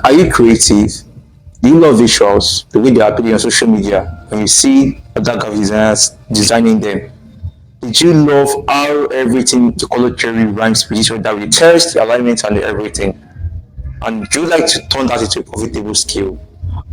Are you creative? Do you love visuals, the way they are appearing on social media when you see other graphic designers designing them? Did you love how everything the color cherry rhymes with each other with the text, the alignment, and the everything? And would you like to turn that into a profitable skill?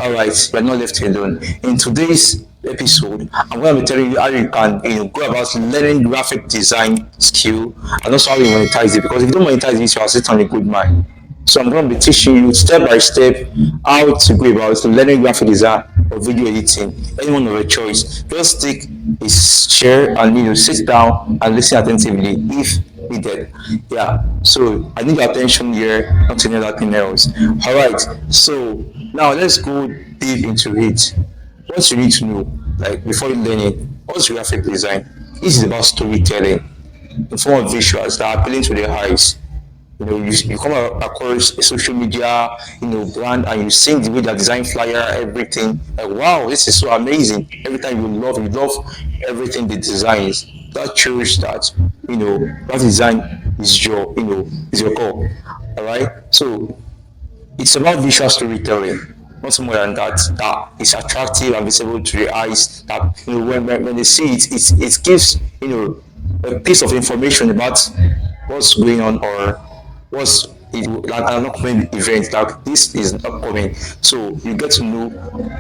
Alright, you're not left alone. In today's episode, I'm going to be telling you how you can go about learning graphic design skill and also how you monetize it. Because if you don't monetize it, you are sitting on a good mind. So I'm going to be teaching you step by step how to go about learning graphic design or video editing, anyone of your choice. Just take a chair and sit down and listen attentively if needed. Yeah. So I need your attention here, not any other thing else. All right. So now let's go deep into it. What you need to know, like before you learn it, what's graphic design? This is about storytelling in form of visuals that are appealing to the eyes. You come across a social media, brand, and you see the way they design flyer, everything. Like, wow, this is so amazing. Every time you love everything they design. That shows that that design is your core. All right. So it's about visual storytelling, not more than that. That is attractive and visible to the eyes. That when they see it, it gives a piece of information about what's going on or what's like an upcoming event that this is upcoming, so you get to know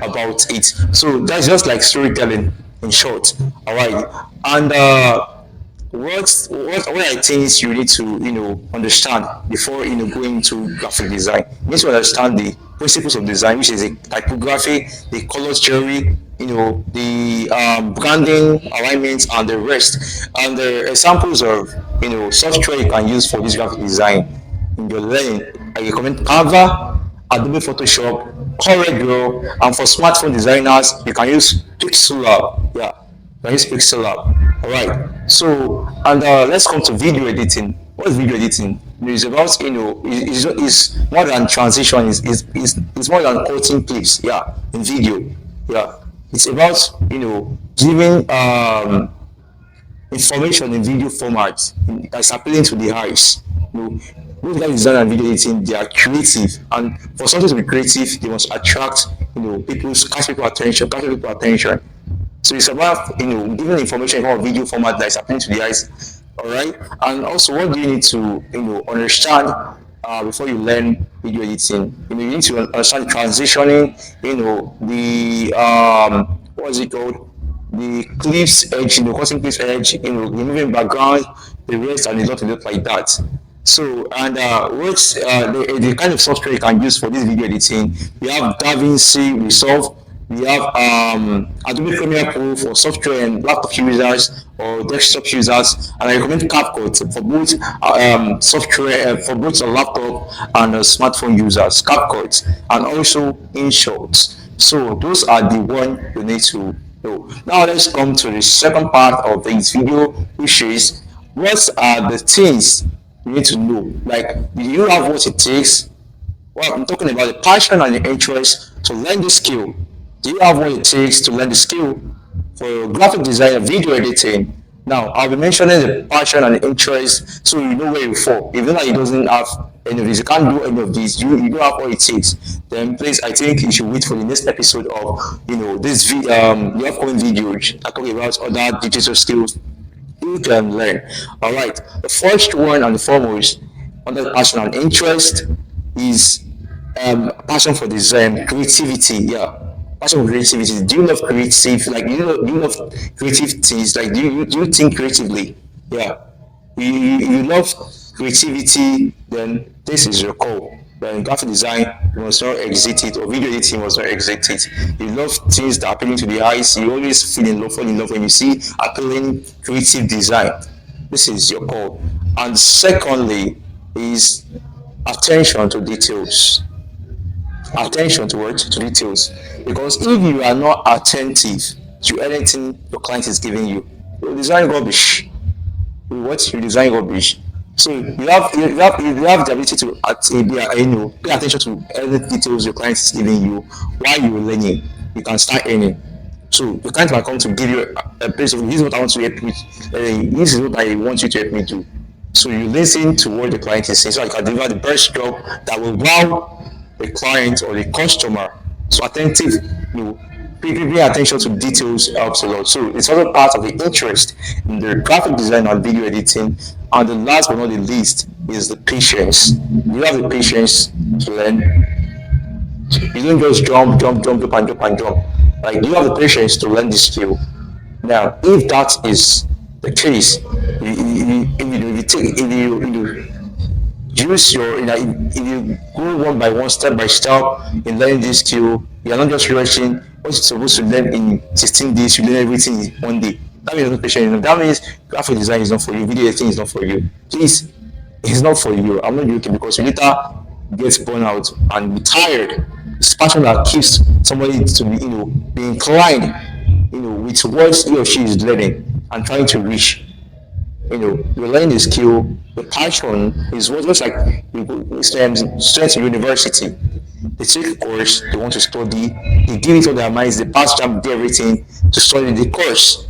about it. So that's just like storytelling in short. All right. And what are things you need to understand before going to graphic design? You need to understand the principles of design, which is the typography, the color theory, the branding, alignments, and the rest. And the examples of software you can use for this graphic design in your learning, I recommend Canva, Adobe Photoshop, CorelDRAW, and for smartphone designers, you can use Pixel. Yeah, you can use Pixel. All right. So, and let's come to video editing. What is video editing? It's about it's more than transition. It's more than cutting clips. Yeah, in video. Yeah, it's about giving information in video format that's appealing to the eyes. Those guys design and video editing, they are creative, and for something to be creative, they must attract catch people attention. So it's about giving information in form of video format that is appealing to the eyes. All right. And also, what do you need to understand before you learn video editing? You need to understand transitioning. The what's it called? The clips edge, cutting clips edge, removing background, the rest, and a lot like that. So, and what's the kind of software you can use for this video editing? We have DaVinci Resolve. We have Adobe Premiere Pro for software and laptop users or desktop users, and I recommend CapCut for both software for both a laptop and smartphone users. CapCut and also InShot. So those are the one you need to know. Now let's come to the second part of this video, which is what are the things you need to know. Like, do you have what it takes? Well, I'm talking about the passion and the interest to learn the skill. Do you have what it takes to learn the skill for graphic design and video editing? Now, I'll be mentioning the passion and the interest so you know where you fall. If you know that you doesn't have any of this, you can't do any of this, you don't have what it takes, then please, I think you should wait for the next episode of this the upcoming video I talk about other digital skills you can learn. All right. The first one and the foremost under passion and interest is passion for design, creativity. Yeah, passion for creativity. Do you love creative? Like, do you love creative things? Like, do you think creatively? Yeah, you love creativity. Then this is your call. Then graphic design, you must not exit it, or video editing must not exit it. You love things that are appealing to the eyes. You always fall in love when you see appealing creative design. This is your call. And secondly is attention to details. Attention to what? To details. Because if you are not attentive to anything your client is giving you, you'll design rubbish. what you design rubbish. So you have the ability to pay attention to every details your client is giving you while you're learning. You can start earning. So the client might come to give you a place of, this is what I want to help you. This is what I want you to help me do. So you listen to what the client is saying, so I can deliver the best job that will wow the client or the customer. So attentive, pay attention to details helps a lot. So it's also part of the interest in the graphic design and video editing. And the last but not the least is the patience. You have the patience to learn. You don't just jump. Like, you have the patience to learn this skill. Now, if that is the case, if you use your, if you go one by one, step by step in learning this skill, you are not just rushing. What you're supposed to learn in 16 days, you learn everything in one day. That means not patient. That means graphic design is not for you, video editing is not for you. Please, it's not for you. I'm not joking, because you later get burned out and be tired. It's passion that keeps somebody to be inclined, with what he or she is learning and trying to reach. You're learning a skill. The passion is what looks like students in university. They take a course, they want to study, they give it all their minds, they pass jam, do everything to study the course.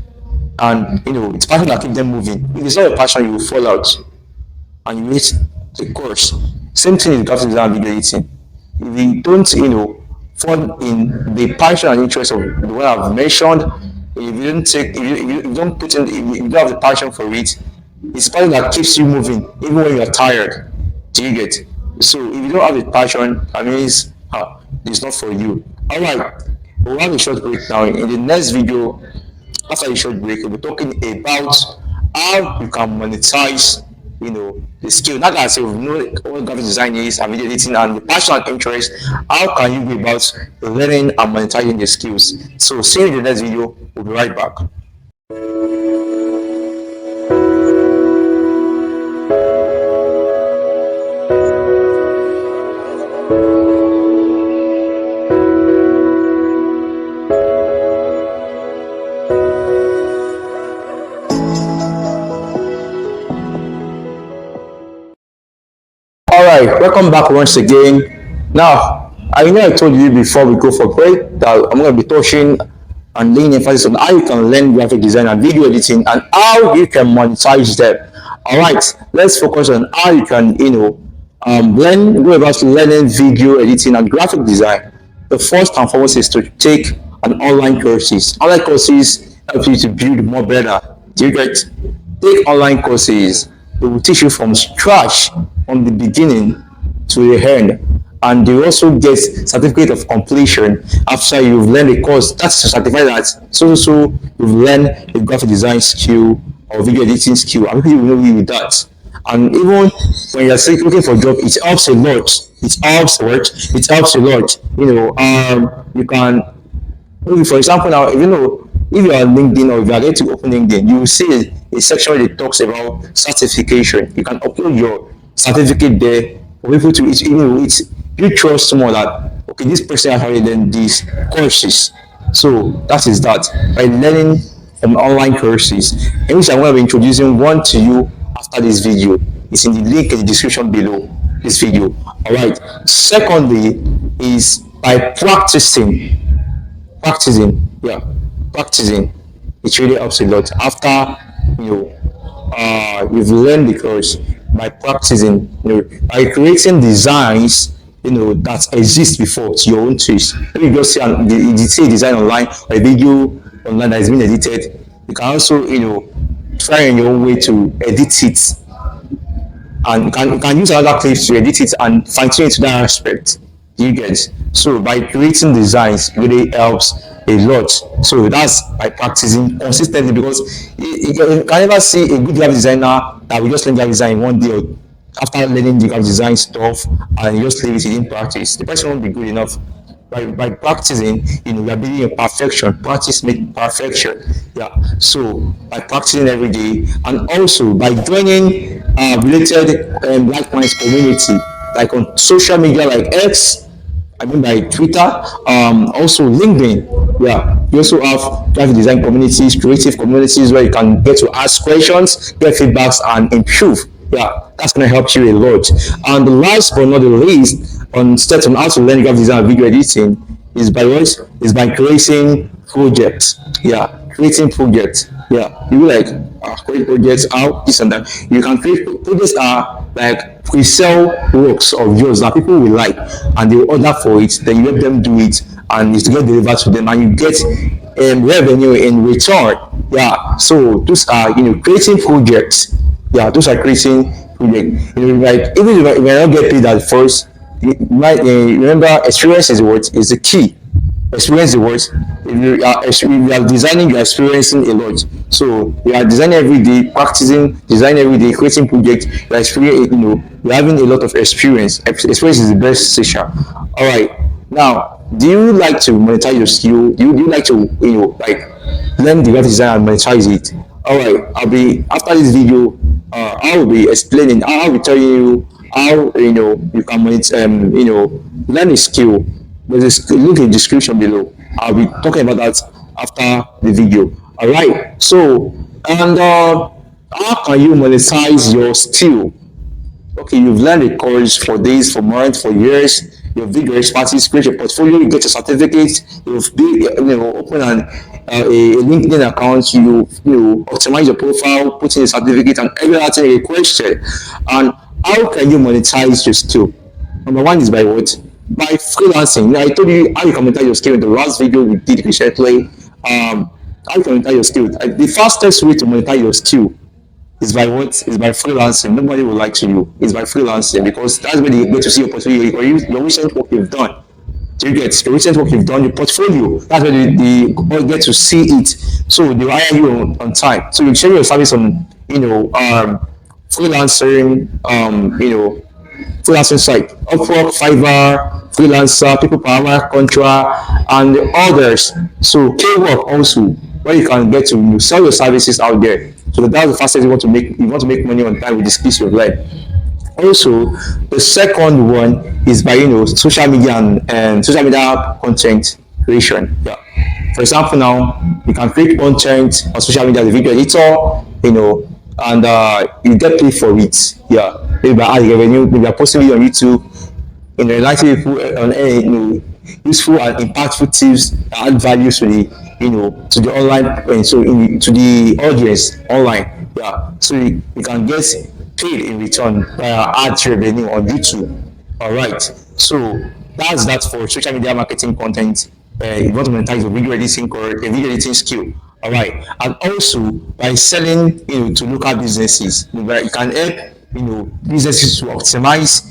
And it's passion that keeps them moving. If it's not a passion, you will fall out and you hate the course. Same thing in graphic design and video editing. If you don't, fall in the passion and interest of the one I've mentioned, if you don't take, if you don't put in, if you don't have the passion for it, it's passion that keeps you moving even when you're tired. Do you get? So if you don't have the passion, that means it's not for you. All right, we'll have a short break now. In the next video, after a short break, we'll be talking about how you can monetize the skill. Not as you know what graphic design is and video editing and the passion and interest. How can you go about learning and monetizing the skills? So see you in the next video. We'll be right back. Alright, welcome back once again. Now, I know I told you before we go for break that I'm going to be touching and laying emphasis on how you can learn graphic design and video editing and how you can monetize them. Alright, let's focus on how you can, go about learning video editing and graphic design. The first and foremost is to take an online courses. Online courses help you to build more better. Do you get? Take online courses. They will teach you from scratch, from the beginning to the end, and they also get certificate of completion after you've learned a course. That's to certify that so you've learned a graphic design skill or video editing skill, and people will know you with that. And even when you're looking for a job, it helps a lot. It helps a lot. You can, maybe for example, now, if you are on LinkedIn or if you are going to open LinkedIn, you will see a section where it talks about certification. You can upload your certificate there for people to, you trust more that, okay, this person has already done these courses. So that is that. By learning from online courses, in which I'm going to be introducing one to you after this video. It's in the link in the description below this video. Alright. Secondly is by practicing. Practicing. It really helps a lot after you've learned the course. By practicing, by creating designs that exist before to your own taste. Maybe you just see a design online or a video online that has been edited. You can also try in your own way to edit it, and you can use other clips to edit it and fine tune it to that aspect. You get? So by creating designs, it really helps a lot. So that's by practicing consistently, because you can never see a good graphic designer that will just learn graphic design in one day, or after learning the graphic design stuff and you just leave it in practice. The person won't be good enough. By practicing, we are building a perfection. Practice makes perfection. Yeah. So by practicing every day, and also by joining related like-minded community, like on social media like X, by Twitter, also LinkedIn. Yeah, you also have graphic design communities, creative communities where you can get to ask questions, get feedbacks, and improve. Yeah, that's gonna help you a lot. And the last but not the least, on steps on how to learn graphic design and video editing is by what? Is by creating projects. Yeah, creating projects. Yeah, you will like create projects out this and that. You can create projects are like pre-sell works of yours that people will like and they will order for it. Then you let them do it and it's to get delivered to them and you get revenue in return. Yeah, so those are creating projects. Yeah, those are creating projects. Like even if you may not get paid at first, you might remember experience is what is the key. Experience the words. If you are designing, you're experiencing a lot. So you are designing every day, practicing, designing every day, creating projects. You're experiencing, you're having a lot of experience. Experience is the best teacher. All right. Now, do you like to monetize your skill? Do you like to like learn the graphic design and monetize it? All right. I'll be after this video. I will be explaining. I'll be telling you how you can monetize, learn a skill. There's a link in the description below. I'll be talking about that after the video. All right. So, and how can you monetize your skill? Okay, you've learned a course for days, for months, for years. You've built your expertise, create your portfolio, you get a certificate. You've built, open a LinkedIn account. You optimize your profile, put in a certificate, and every other thing requested. And how can you monetize your skill? Number one is by what? By freelancing. I told you how you can monetize your skill in the last video we did recently. How you can monetize your skill. The fastest way to monetize your skill is by what? Is by freelancing. Nobody will lie to you. It's by freelancing because that's where they get to see your portfolio or your recent work you've done. So you get your recent work you've done, your portfolio. That's where they all get to see it. So they hire you on time. So you share your service on freelancing, freelancing site, Upwork, Fiverr, Freelancer, People Per Hour, Contra, and others. So K-Work also, where you can get to sell your services out there. So that's the fastest you want to make. You want to make money on time with the skills you've learned. Also, the second one is by social media and social media content creation. Yeah. For example, now you can create content on social media as a video editor, and you get paid for it. Yeah. Maybe by ad revenue, maybe by posting it on YouTube, enlightening people on useful and impactful tips that add value to the online to the audience online. Yeah. So you can get paid in return via ad revenue on YouTube. All right. So that's that for social media marketing content. You want to monetize your video editing or a video editing skill. All right. And also by selling to local businesses, where you can help businesses to optimize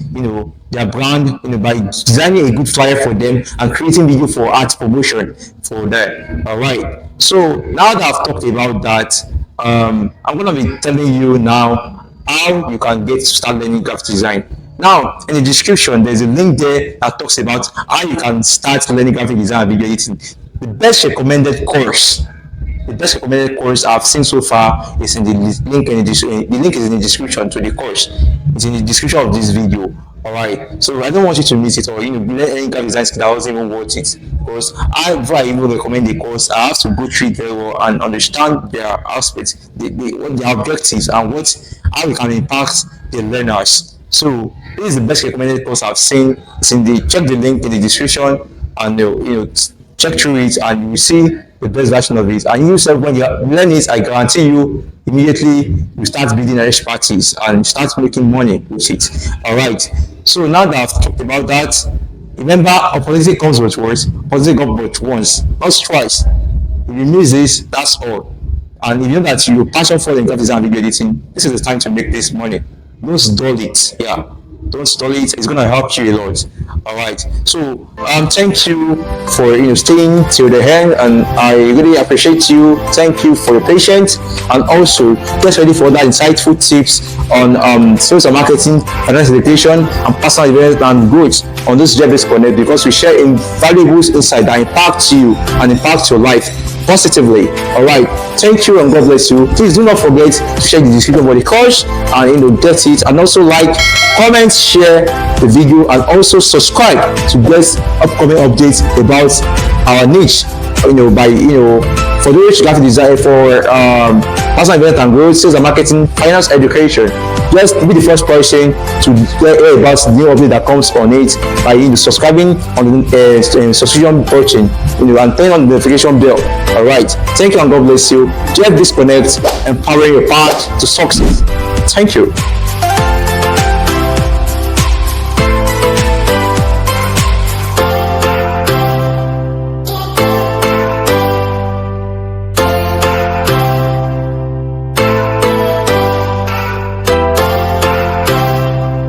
their brand by designing a good flyer for them and creating video for art promotion for them. All right. So now that I've talked about that, I'm gonna be telling you now how you can get to start learning graphic design. Now in the description there's a link there that talks about how you can start learning graphic design and video editing. The best recommended course I've seen so far is in the link. The link is in the description to the course. It's in the description of this video. All right. So I don't want you to miss it or learn any graphic design skill that wasn't even worth it. Because before I even recommend the course, I have to go through it very well and understand their aspects, what their objectives, and how we can impact the learners. So this is the best recommended course I've seen. Check the link in the description and check through it and you will see the best version of it. And yourself, when you learn it, I guarantee you immediately you start building an expertise and start making money with it. All right. So now that I've talked about that, remember, opportunity comes but once. Opportunity comes but once, not twice. If you miss this, that's all. And if you know that your passion for the graphic design and video editing, this is the time to make this money. Don't stall it. Yeah. Don't stall it. It's gonna help you a lot. All right. So thank you for staying till the end, and I really appreciate you. Thank you for your patience, and also get ready for that insightful tips on sales and marketing, financial education, and personal development and growth on this 𝗕𝗢𝗦𝗓𝗏 Connect, because we share invaluable insight that impact you and impact your life positively. All right. Thank you and God bless you. Please do not forget to check the description for the course and get it, and also like, comment, share the video, and also subscribe to get upcoming updates about our niche. by for those graphic design, for personal development and growth, sales and marketing, finance education. Just be the first person to hear about the new update that comes on it by subscribing on the subscription button, and turn on the notification bell. All right. Thank you and God bless you. Jeff Disconnect, empowering your path to success. Thank you.